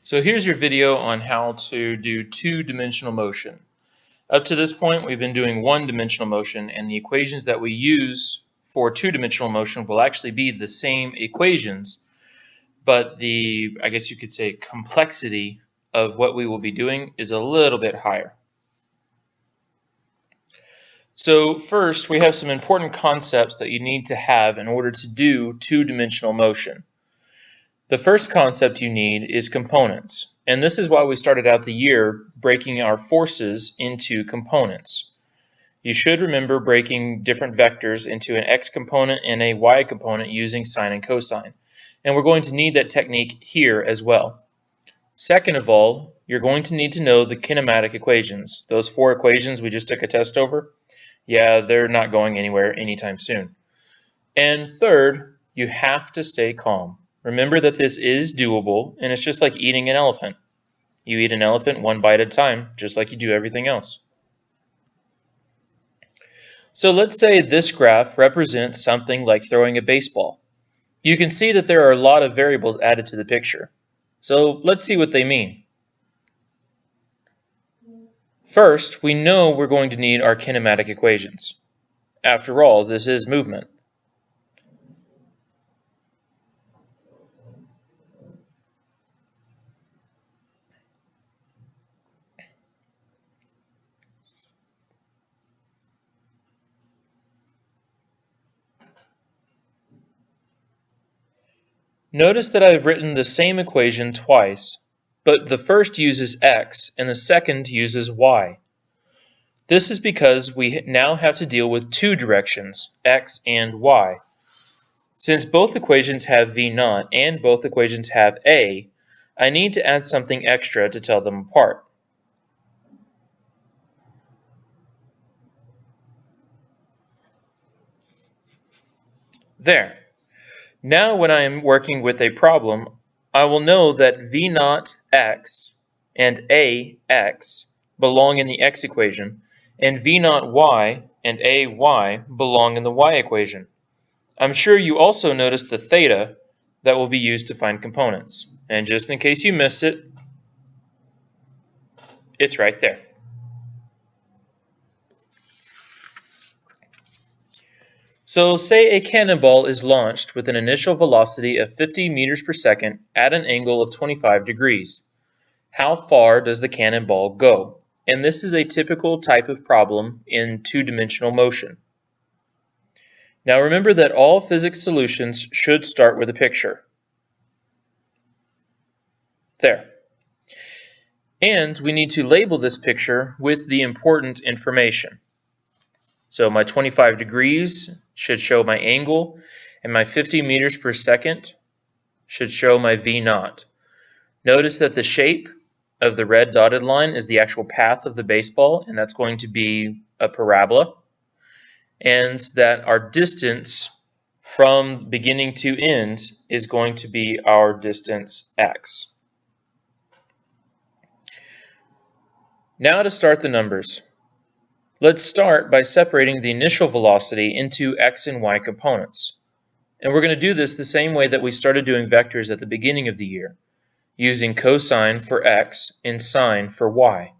So here's your video on how to do two-dimensional motion. Up to this point, we've been doing one-dimensional motion, and the equations that we use for two-dimensional motion will actually be the same equations, but the, I guess you could say, complexity of what we will be doing is a little bit higher. So first, we have some important concepts that you need to have in order to do two-dimensional motion. The first concept you need is components, and this is why we started out the year breaking our forces into components. You should remember breaking different vectors into an x component and a y component using sine and cosine, and we're going to need that technique here as well. Second of all, you're going to need to know the kinematic equations. Those four equations we just took a test over, yeah, they're not going anywhere anytime soon. And third, you have to stay calm. Remember that this is doable, and it's just like eating an elephant. You eat an elephant one bite at a time, just like you do everything else. So let's say this graph represents something like throwing a baseball. You can see that there are a lot of variables added to the picture. So let's see what they mean. First, we know we're going to need our kinematic equations. After all, this is movement. Notice that I've written the same equation twice, but the first uses x and the second uses y. This is because we now have to deal with two directions, x and y. Since both equations have v0 and both equations have a, I need to add something extra to tell them apart. There. Now when I am working with a problem, I will know that v0x and ax belong in the x equation, and v0y and ay belong in the y equation. I'm sure you also noticed the theta that will be used to find components. And just in case you missed it, it's right there. So say a cannonball is launched with an initial velocity of 50 meters per second at an angle of 25 degrees. How far does the cannonball go? And this is a typical type of problem in two-dimensional motion. Now remember that all physics solutions should start with a picture. There. And we need to label this picture with the important information. So my 25 degrees should show my angle, and my 50 meters per second should show my v0. Notice that the shape of the red dotted line is the actual path of the baseball, and that's going to be a parabola. And that our distance from beginning to end is going to be our distance x. Now to start the numbers. Let's start by separating the initial velocity into x and y components. And we're going to do this the same way that we started doing vectors at the beginning of the year, using cosine for x and sine for y.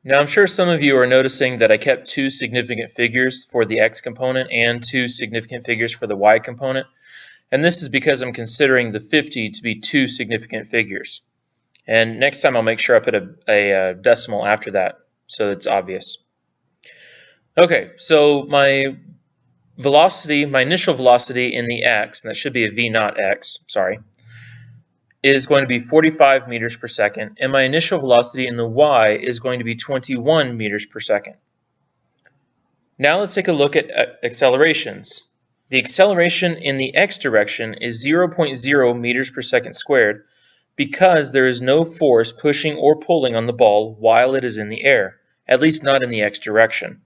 Now I'm sure some of you are noticing that I kept two significant figures for the x component and two significant figures for the y component. And this is because I'm considering the 50 to be two significant figures. And next time I'll make sure I put a decimal after that so it's obvious. Okay, so my velocity, my initial velocity in the x, and that should be a v0x, sorry, is going to be 45 meters per second, and my initial velocity in the y is going to be 21 meters per second. Now let's take a look at accelerations. The acceleration in the x direction is 0.0 meters per second squared because there is no force pushing or pulling on the ball while it is in the air, at least not in the x direction.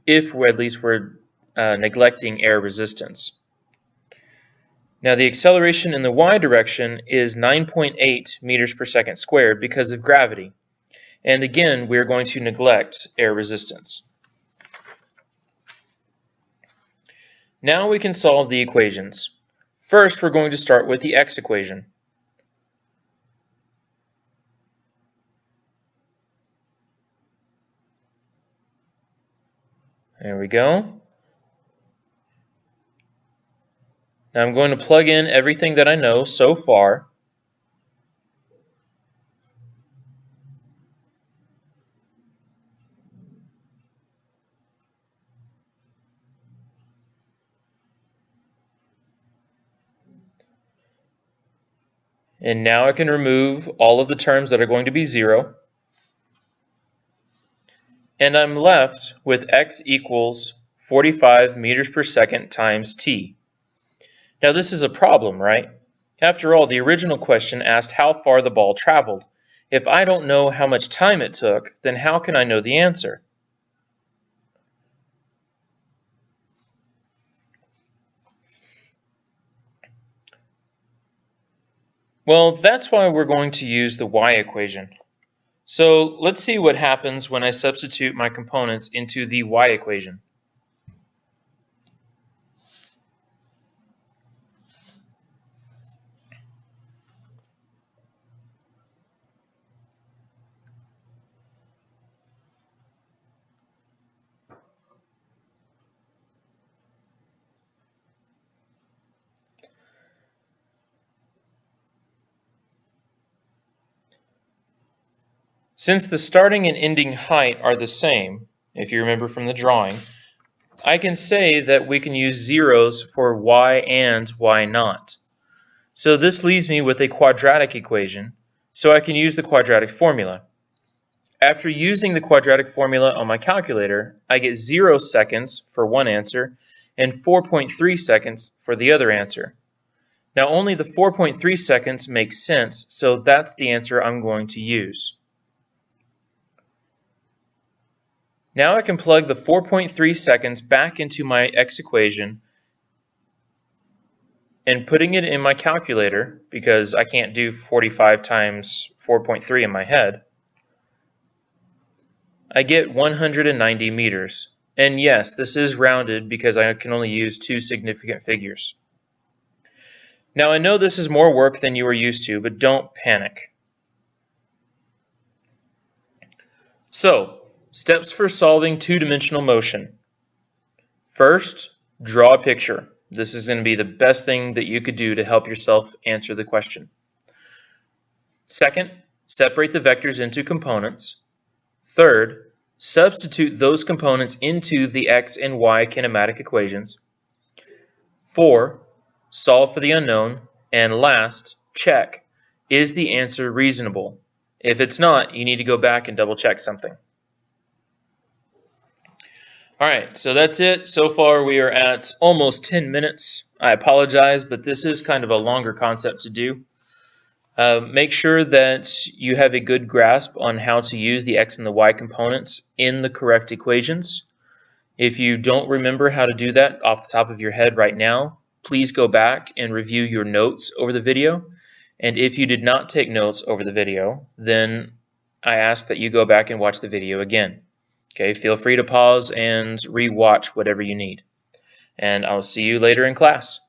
If at least we're neglecting air resistance. Now the acceleration in the y direction is 9.8 meters per second squared because of gravity. And again, we're going to neglect air resistance. Now we can solve the equations. First, we're going to start with the x equation. There we go. Now I'm going to plug in everything that I know so far. And now I can remove all of the terms that are going to be 0. And I'm left with x equals 45 meters per second times t. Now this is a problem, right? After all, the original question asked how far the ball traveled. If I don't know how much time it took, then how can I know the answer? Well, that's why we're going to use the y equation. So let's see what happens when I substitute my components into the y equation. Since the starting and ending height are the same, if you remember from the drawing, I can say that we can use zeros for y and y naught. So this leaves me with a quadratic equation, so I can use the quadratic formula. After using the quadratic formula on my calculator, I get 0 seconds for one answer and 4.3 seconds for the other answer. Now only the 4.3 seconds makes sense, so that's the answer I'm going to use. Now I can plug the 4.3 seconds back into my x equation, and putting it in my calculator, because I can't do 45 times 4.3 in my head, I get 190 meters. And yes, this is rounded because I can only use 2 significant figures. Now I know this is more work than you are used to, but don't panic. So, steps for solving two-dimensional motion. First, draw a picture. This is going to be the best thing that you could do to help yourself answer the question. Second, separate the vectors into components. Third, substitute those components into the x and y kinematic equations. 4, solve for the unknown. And last, check, is the answer reasonable? If it's not, you need to go back and double check something. Alright, so that's it. So far we are at almost 10 minutes. I apologize, but this is kind of a longer concept to do. Make sure that you have a good grasp on how to use the x and the y components in the correct equations. If you don't remember how to do that off the top of your head right now, please go back and review your notes over the video. And if you did not take notes over the video, then I ask that you go back and watch the video again. Okay, feel free to pause and re-watch whatever you need. And I'll see you later in class.